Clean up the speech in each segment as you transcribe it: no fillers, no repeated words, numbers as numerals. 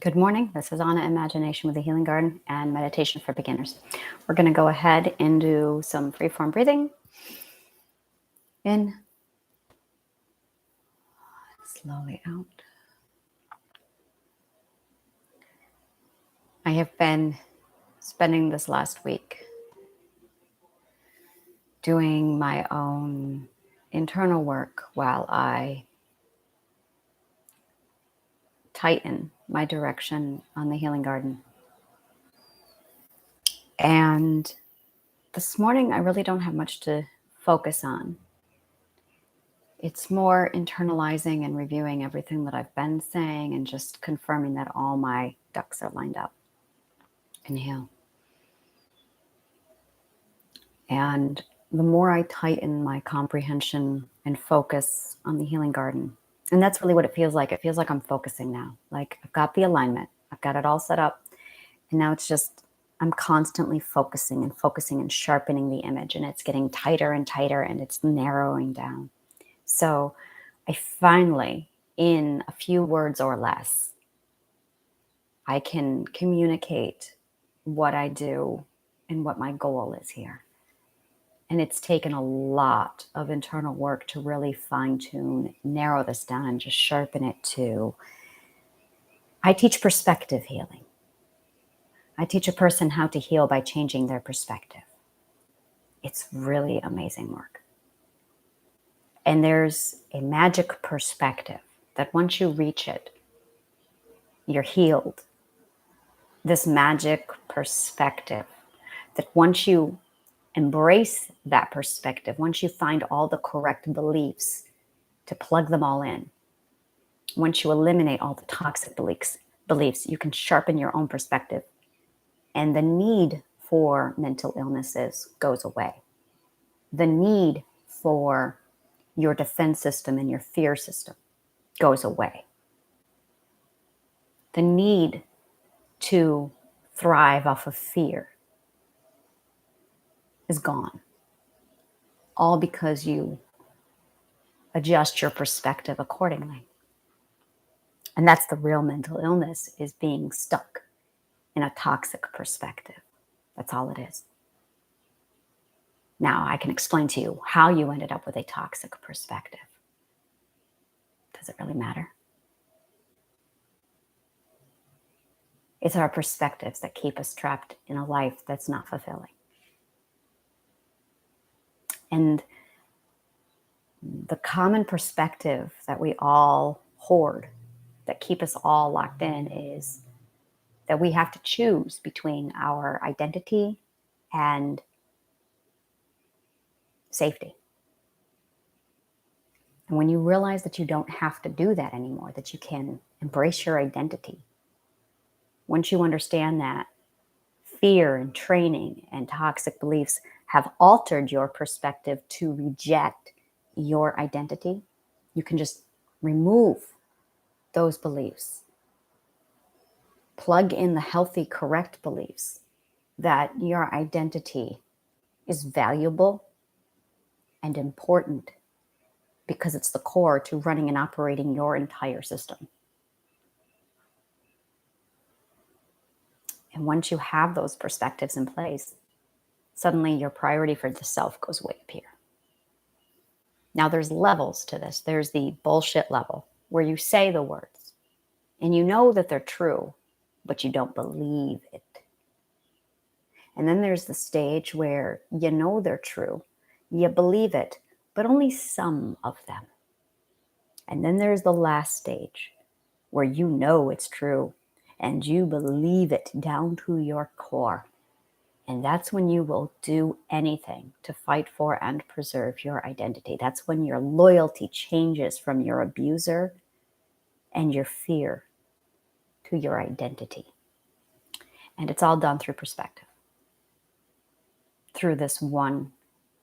Good morning. This is Anna, Imagination with the Healing Garden and Meditation for Beginners. We're going to go ahead and do some freeform breathing. In, slowly out. I have been spending this last week doing my own internal work while I tighten my direction on the Healing Garden. And this morning, I really don't have much to focus on. It's more internalizing and reviewing everything that I've been saying and just confirming that all my ducks are lined up. Inhale. And the more I tighten my comprehension and focus on the Healing Garden, and that's really what it feels like. It feels like I'm focusing now. Like I've got the alignment, I've got it all set up. And now it's just, I'm constantly focusing and sharpening the image, and it's getting tighter and tighter, and it's narrowing down. So I finally, in a few words or less, I can communicate what I do and what my goal is here. And it's taken a lot of internal work to really fine tune, narrow this down, and just sharpen it to, I teach perspective healing. I teach a person how to heal by changing their perspective. It's really amazing work. And there's a magic perspective that once you reach it, you're healed. This magic perspective that once you embrace that perspective, once you find all the correct beliefs to plug them all in, once you eliminate all the toxic beliefs, you can sharpen your own perspective, and the need for mental illnesses goes away. The need for your defense system and your fear system goes away. The need to thrive off of fear is gone. All because you adjust your perspective accordingly. And that's the real mental illness, is being stuck in a toxic perspective. That's all it is. Now, I can explain to you how you ended up with a toxic perspective. Does it really matter? It's our perspectives that keep us trapped in a life that's not fulfilling. And the common perspective that we all hoard, that keep us all locked in, is that we have to choose between our identity and safety. And when you realize that you don't have to do that anymore, that you can embrace your identity, once you understand that fear and training and toxic beliefs have altered your perspective to reject your identity, you can just remove those beliefs. Plug in the healthy, correct beliefs that your identity is valuable and important because it's the core to running and operating your entire system. And once you have those perspectives in place, suddenly your priority for the self goes way up here. Now there's levels to this. There's the bullshit level where you say the words and you know that they're true, but you don't believe it. And then there's the stage where you know they're true, you believe it, but only some of them. And then there's the last stage where you know it's true and you believe it down to your core. And that's when you will do anything to fight for and preserve your identity. That's when your loyalty changes from your abuser and your fear to your identity. And it's all done through perspective, through this one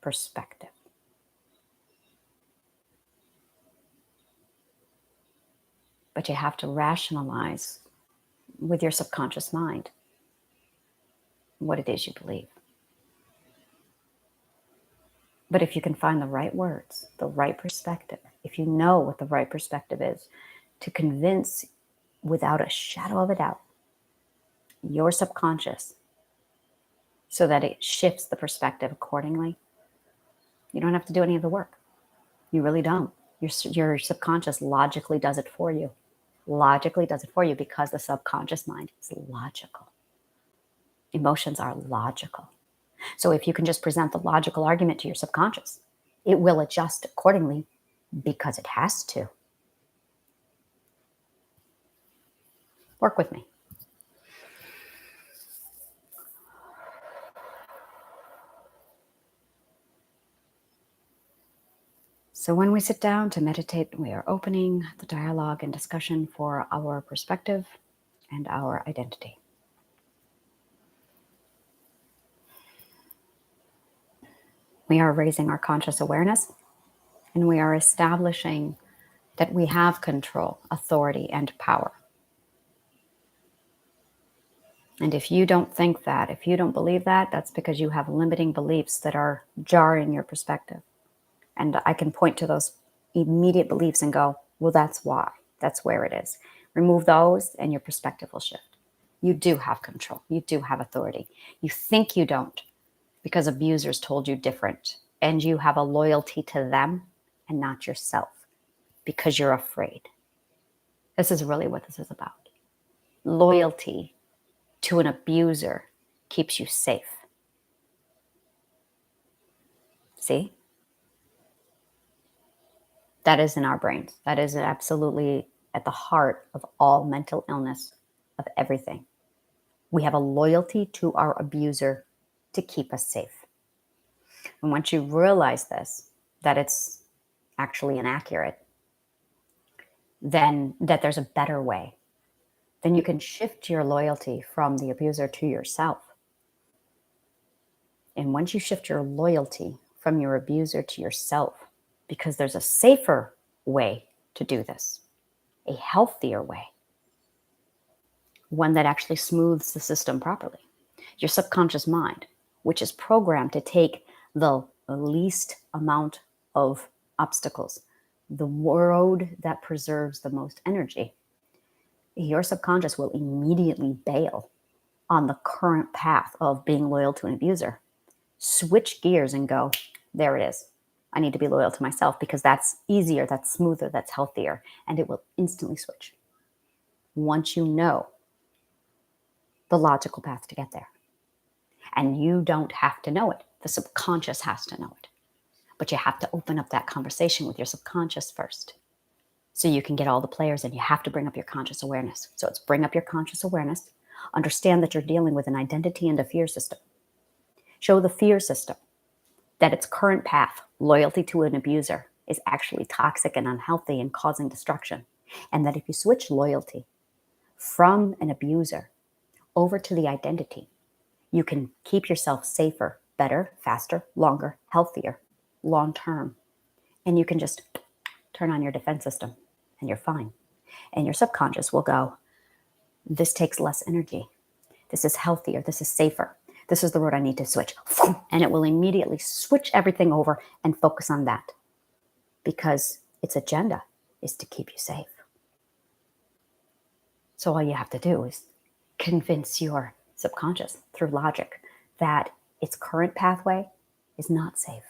perspective. But you have to rationalize with your subconscious mind what it is you believe. But if you can find the right words, the right perspective, if you know what the right perspective is, to convince without a shadow of a doubt, your subconscious so that it shifts the perspective accordingly. You don't have to do any of the work. You really don't. Your subconscious logically does it for you. Logically does it for you because the subconscious mind is logical. Emotions are logical. So if you can just present the logical argument to your subconscious, it will adjust accordingly because it has to. Work with me. So when we sit down to meditate, we are opening the dialogue and discussion for our perspective and our identity. We are raising our conscious awareness, and we are establishing that we have control, authority, and power. And if you don't think that, if you don't believe that, that's because you have limiting beliefs that are jarring your perspective. And I can point to those immediate beliefs and go, well, that's why. That's where it is. Remove those and your perspective will shift. You do have control. You do have authority. You think you don't because abusers told you different. And you have a loyalty to them and not yourself because you're afraid. This is really what this is about. Loyalty to an abuser keeps you safe. See? That is in our brains. That is absolutely at the heart of all mental illness, of everything. We have a loyalty to our abuser to keep us safe. And once you realize this, that it's actually inaccurate, then that there's a better way, then you can shift your loyalty from the abuser to yourself. And once you shift your loyalty from your abuser to yourself, because there's a safer way to do this, a healthier way, one that actually smooths the system properly. Your subconscious mind, which is programmed to take the least amount of obstacles, the road that preserves the most energy, your subconscious will immediately bail on the current path of being loyal to an abuser. Switch gears and go, there it is. I need to be loyal to myself because that's easier, that's smoother, that's healthier, and it will instantly switch. Once you know the logical path to get there. And you don't have to know it. The subconscious has to know it. But you have to open up that conversation with your subconscious first. So you can get all the players in. You have to bring up your conscious awareness. So it's bring up your conscious awareness. Understand that you're dealing with an identity and a fear system. Show the fear system that its current path, loyalty to an abuser, is actually toxic and unhealthy and causing destruction. And that if you switch loyalty from an abuser over to the identity, you can keep yourself safer, better, faster, longer, healthier, long term. And you can just turn on your defense system and you're fine. And your subconscious will go, this takes less energy. This is healthier. This is safer. This is the road I need to switch. And it will immediately switch everything over and focus on that because its agenda is to keep you safe. So all you have to do is convince your subconscious through logic that its current pathway is not safe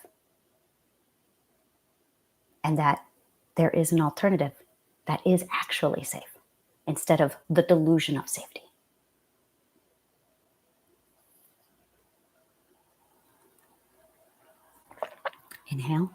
and that there is an alternative that is actually safe instead of the delusion of safety. Inhale.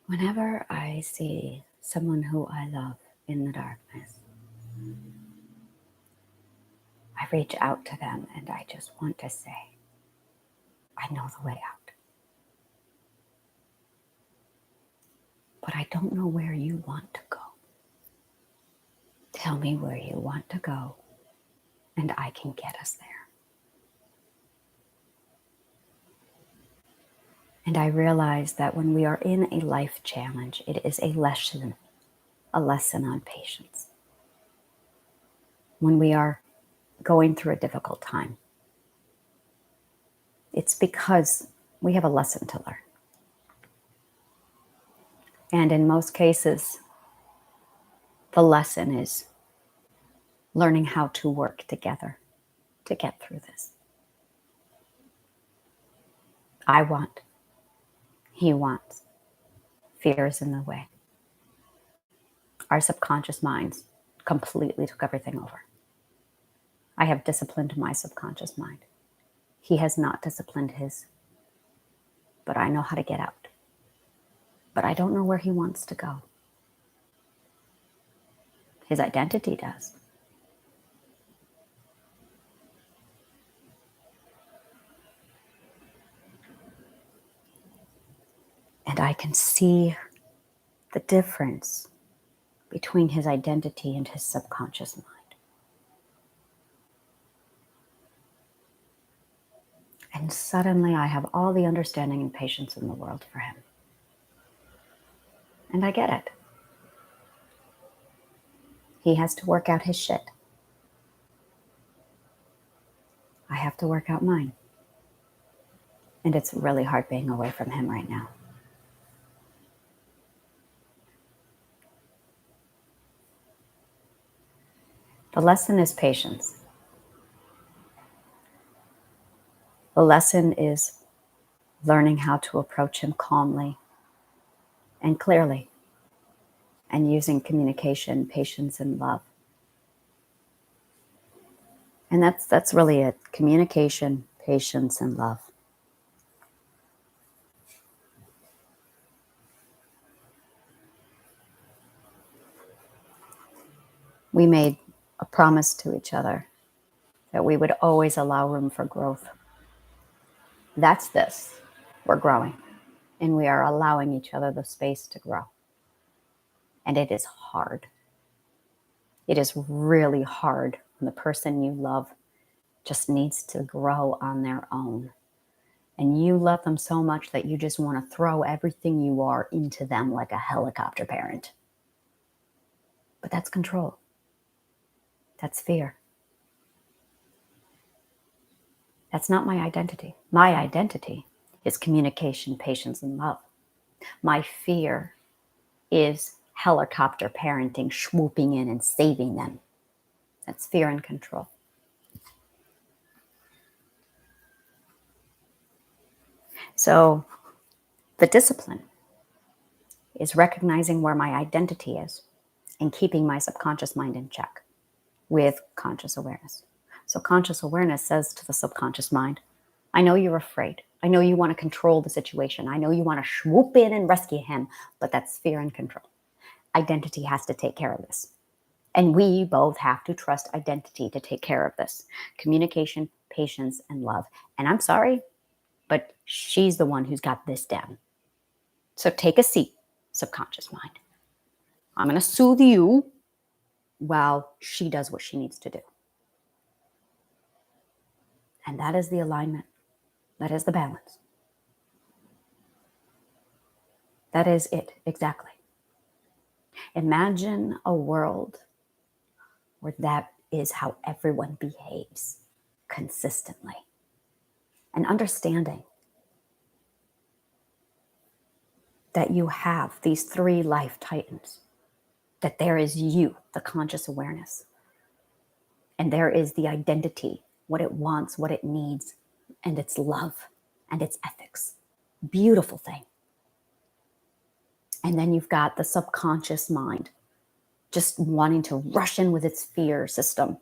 Whenever I see someone who I love in the darkness, I reach out to them and I just want to say, I know the way out. But I don't know where you want to go. Tell me where you want to go and I can get us there. And I realize that when we are in a life challenge, it is a lesson on patience. When we are going through a difficult time, it's because we have a lesson to learn. And in most cases, the lesson is learning how to work together to get through this. I want, he wants, fear is in the way. Our subconscious minds completely took everything over. I have disciplined my subconscious mind. He has not disciplined his, but I know how to get out. But I don't know where he wants to go. His identity does. And I can see the difference between his identity and his subconscious mind. And suddenly I have all the understanding and patience in the world for him. And I get it. He has to work out his shit. I have to work out mine. And it's really hard being away from him right now. The lesson is patience. The lesson is learning how to approach him calmly and clearly, and using communication, patience, and love. And that's really it. Communication, patience, and love. We made a promise to each other that we would always allow room for growth. That's this. We're growing, and we are allowing each other the space to grow. And it is hard. It is really hard when the person you love just needs to grow on their own. And you love them so much that you just want to throw everything you are into them like a helicopter parent. But that's control. That's fear. That's not my identity. My identity is communication, patience, and love. My fear is helicopter parenting, swooping in and saving them. That's fear and control. So the discipline is recognizing where my identity is and keeping my subconscious mind in check with conscious awareness. So conscious awareness says to the subconscious mind, I know you're afraid. I know you want to control the situation. I know you want to swoop in and rescue him, but that's fear and control. Identity has to take care of this. And we both have to trust identity to take care of this. Communication, patience, and love. And I'm sorry, but she's the one who's got this down. So take a seat, subconscious mind. I'm going to soothe you while she does what she needs to do. And that is the alignment. That is the balance. That is it, exactly. Imagine a world where that is how everyone behaves consistently. And understanding that you have these three life titans, that there is you, the conscious awareness, and there is the identity, what it wants, what it needs, and its love and its ethics. Beautiful thing. And then you've got the subconscious mind just wanting to rush in with its fear system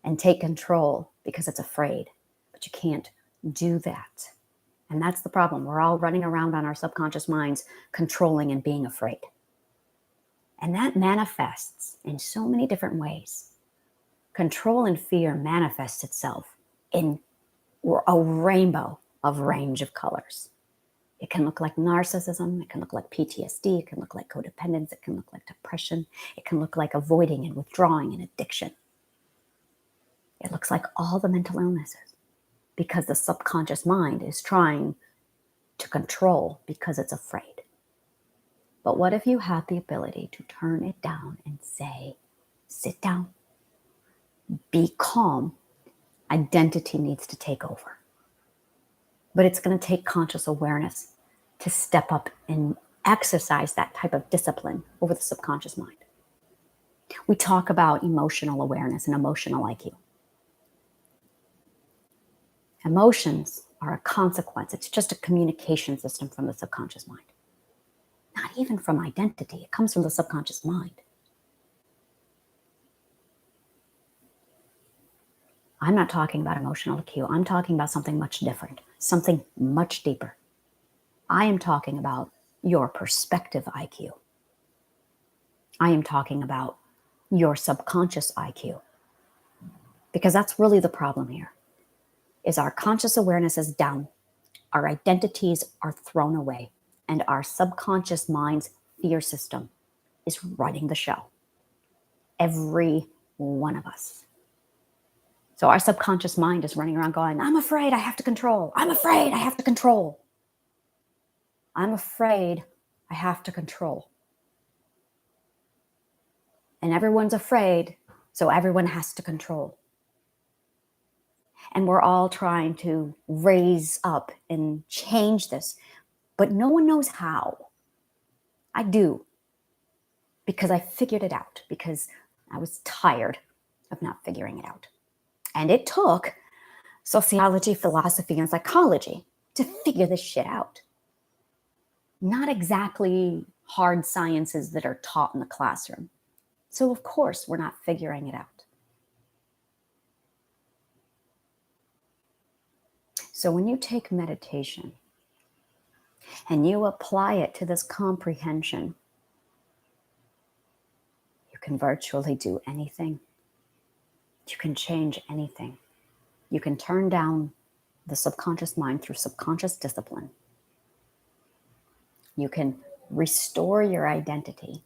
and take control because it's afraid. But you can't do that. And that's the problem. We're all running around on our subconscious minds, controlling and being afraid. And that manifests in so many different ways. Control and fear manifests itself in a rainbow of range of colors. It can look like narcissism. It can look like PTSD. It can look like codependence. It can look like depression. It can look like avoiding and withdrawing and addiction. It looks like all the mental illnesses because the subconscious mind is trying to control because it's afraid. But what if you had the ability to turn it down and say, sit down, be calm, identity needs to take over. But it's going to take conscious awareness to step up and exercise that type of discipline over the subconscious mind. We talk about emotional awareness and emotional IQ. Emotions are a consequence. It's just a communication system from the subconscious mind. Not even from identity. It comes from the subconscious mind. I'm not talking about emotional IQ. I'm talking about something much different, something much deeper. I am talking about your perspective IQ. I am talking about your subconscious IQ. Because that's really the problem here, is our conscious awareness is down, our identities are thrown away, and our subconscious mind's fear system is running the show. Every one of us. So our subconscious mind is running around going, I'm afraid, I have to control. I'm afraid, I have to control. I'm afraid, I have to control. And everyone's afraid, so everyone has to control. And we're all trying to raise up and change this, but no one knows how. I do, because I figured it out, because I was tired of not figuring it out. And it took sociology, philosophy, and psychology to figure this shit out. Not exactly hard sciences that are taught in the classroom. So of course, we're not figuring it out. So when you take meditation and you apply it to this comprehension, you can virtually do anything. You can change anything. You can turn down the subconscious mind through subconscious discipline. You can restore your identity,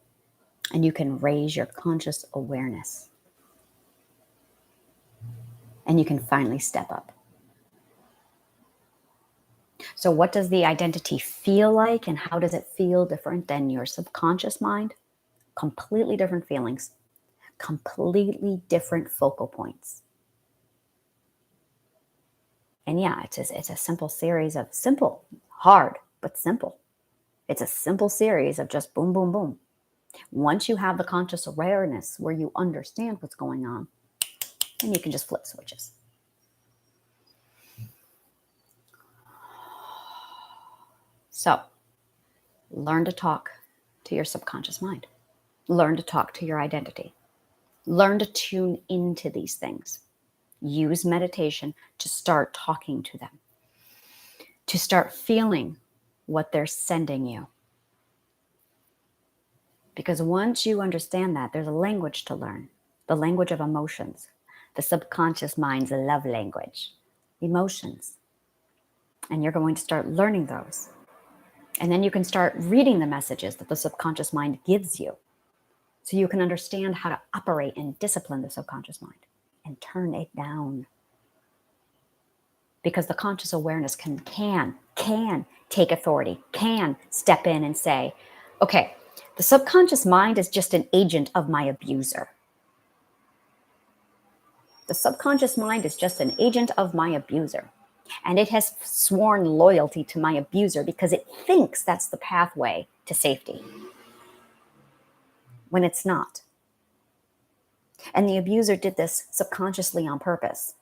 and you can raise your conscious awareness. And you can finally step up. So what does the identity feel like, and how does it feel different than your subconscious mind? Completely different feelings, completely different focal points. And yeah, it's a simple series of hard, but simple. It's a simple series of just boom, boom, boom. Once you have the conscious awareness where you understand what's going on, then you can just flip switches. So, learn to talk to your subconscious mind. Learn to talk to your identity. Learn to tune into these things. Use meditation to start talking to them, to start feeling what they're sending you. Because once you understand that, there's a language to learn, the language of emotions, the subconscious mind's love language, emotions. And you're going to start learning those. And then you can start reading the messages that the subconscious mind gives you, so you can understand how to operate and discipline the subconscious mind and turn it down. Because the conscious awareness can take authority, can step in and say, okay, the subconscious mind is just an agent of my abuser. The subconscious mind is just an agent of my abuser. And it has sworn loyalty to my abuser because it thinks that's the pathway to safety, when it's not. And the abuser did this subconsciously on purpose,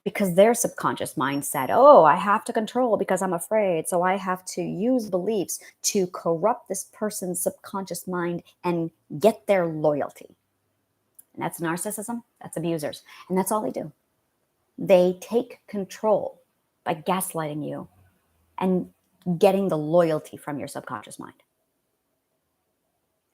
because their subconscious mind said, oh, I have to control because I'm afraid. So I have to use beliefs to corrupt this person's subconscious mind and get their loyalty. And that's narcissism. That's abusers. And that's all they do. They take control by gaslighting you and getting the loyalty from your subconscious mind.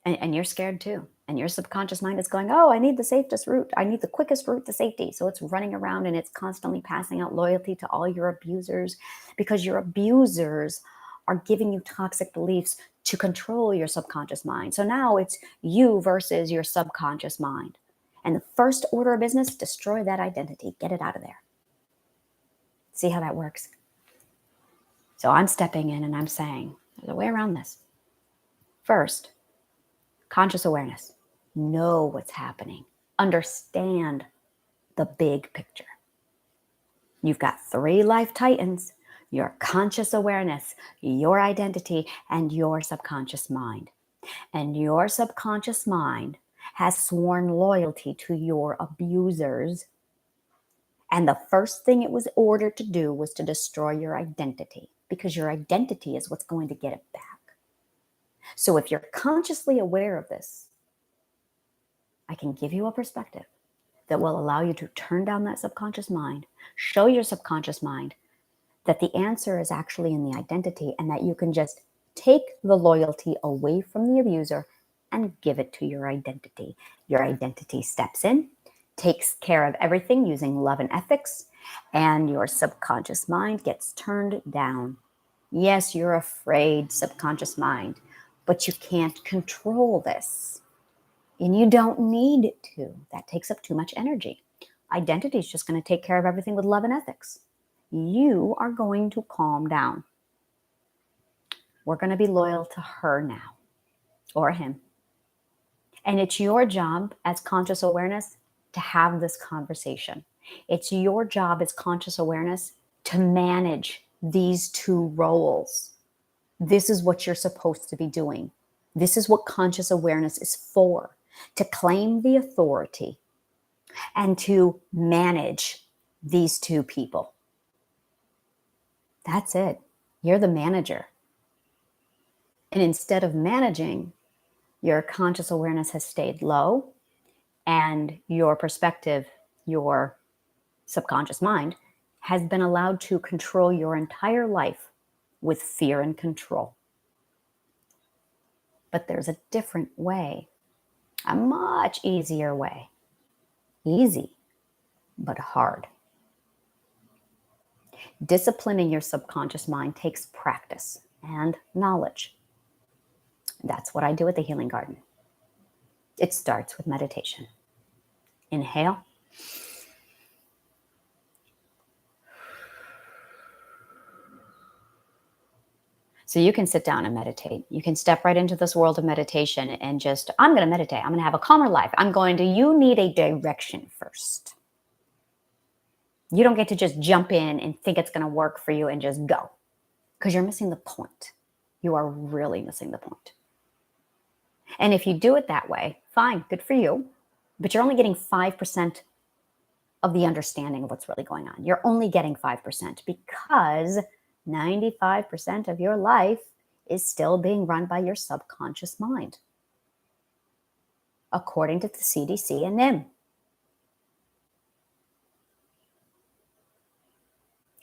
And you're scared too. And your subconscious mind is going, oh, I need the safest route. I need the quickest route to safety. So it's running around and it's constantly passing out loyalty to all your abusers, because your abusers are giving you toxic beliefs to control your subconscious mind. So now it's you versus your subconscious mind. And the first order of business, destroy that identity. Get it out of there. See how that works? So I'm stepping in and I'm saying, there's a way around this. First, conscious awareness. Know what's happening. Understand the big picture. You've got 3 life titans: your conscious awareness, your identity, and your subconscious mind. And your subconscious mind has sworn loyalty to your abusers. And the first thing it was ordered to do was to destroy your identity, because your identity is what's going to get it back. So if you're consciously aware of this, I can give you a perspective that will allow you to turn down that subconscious mind, show your subconscious mind that the answer is actually in the identity, and that you can just take the loyalty away from the abuser and give it to your identity. Your identity steps in, takes care of everything using love and ethics, and your subconscious mind gets turned down. Yes, you're afraid, subconscious mind, but you can't control this. And you don't need to. That takes up too much energy. Identity is just going to take care of everything with love and ethics. You are going to calm down. We're going to be loyal to her now, or him. And it's your job as conscious awareness to have this conversation. It's your job as conscious awareness to manage these 2 roles. This is what you're supposed to be doing. This is what conscious awareness is for, to claim the authority and to manage these 2 people. That's it. You're the manager. And instead of managing, your conscious awareness has stayed low, and your perspective, your subconscious mind, has been allowed to control your entire life with fear and control. But there's a different way, a much easier way. Easy, but hard. Disciplining your subconscious mind takes practice and knowledge. That's what I do at the Healing Garden. It starts with meditation. Inhale. So you can sit down and meditate. You can step right into this world of meditation and just, I'm going to meditate. I'm going to have a calmer life. You need a direction first. You don't get to just jump in and think it's going to work for you and just go, because you're missing the point. You are really missing the point. And if you do it that way, fine, good for you. But you're only getting 5% of the understanding of what's really going on. You're only getting 5% because 95% of your life is still being run by your subconscious mind, according to the CDC and NIM.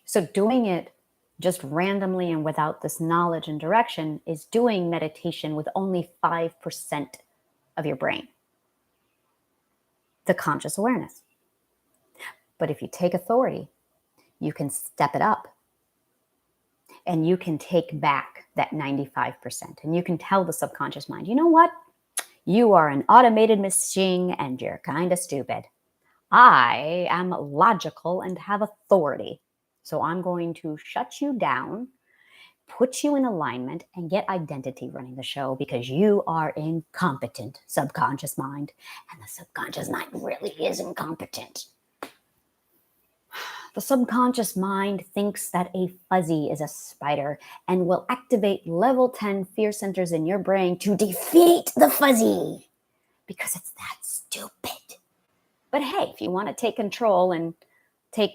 So doing it just randomly and without this knowledge and direction is doing meditation with only 5% of your brain, the conscious awareness. But if you take authority, you can step it up. And you can take back that 95%. And you can tell the subconscious mind, you know what? You are an automated machine and you're kind of stupid. I am logical and have authority. So I'm going to shut you down, put you in alignment, and get identity running the show, because you are incompetent, subconscious mind. And the subconscious mind really is incompetent. The subconscious mind thinks that a fuzzy is a spider and will activate level 10 fear centers in your brain to defeat the fuzzy, because it's that stupid. But hey, if you want to take control and take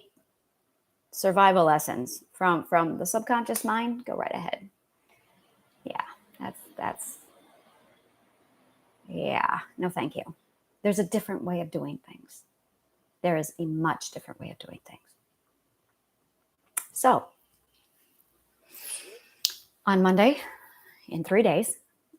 survival lessons from the subconscious mind, go right ahead. No, thank you. There's a different way of doing things. There is a much different way of doing things. So, on Monday, in 3 days,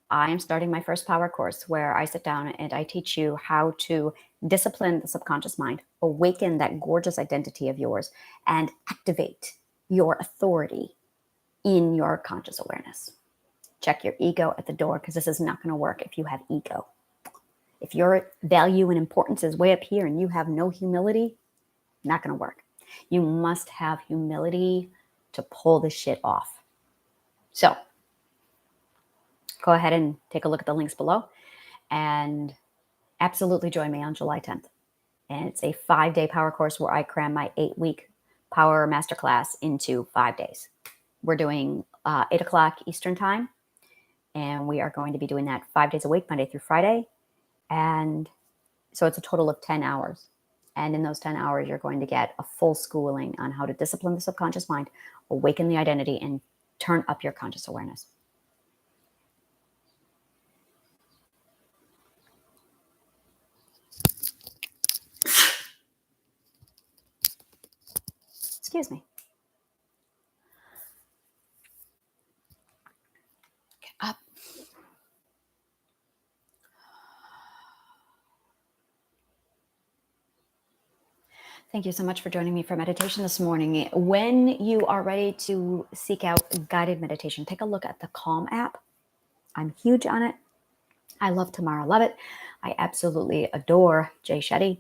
I am starting my first power course where I sit down and I teach you how to discipline the subconscious mind, awaken that gorgeous identity of yours, and activate your authority in your conscious awareness. Check your ego at the door, because this is not going to work if you have ego. If your value and importance is way up here and you have no humility, not going to work. You must have humility to pull this shit off. So go ahead and take a look at the links below and absolutely join me on July 10th. And it's a 5-day power course where I cram my 8-week power masterclass into 5 days. We're doing 8 o'clock Eastern time, and we are going to be doing that 5 days a week, Monday through Friday. And so it's a total of 10 hours. And in those 10 hours, you're going to get a full schooling on how to discipline the subconscious mind, awaken the identity, and turn up your conscious awareness. Excuse me. Get up. Thank you so much for joining me for meditation this morning. When you are ready to seek out guided meditation, take a look at the Calm app. I'm huge on it. I love Tamara Lovett. I absolutely adore Jay Shetty.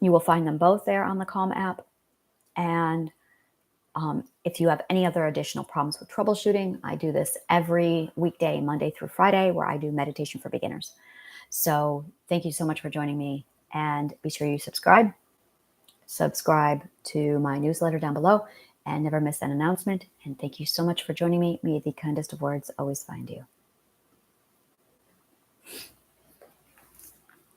You will find them both there on the Calm app. And if you have any other additional problems with troubleshooting, I do this every weekday, Monday through Friday, where I do meditation for beginners. So thank you so much for joining me, and be sure you subscribe to my newsletter down below and never miss an announcement. And thank you so much for joining me. May the kindest of words always find you.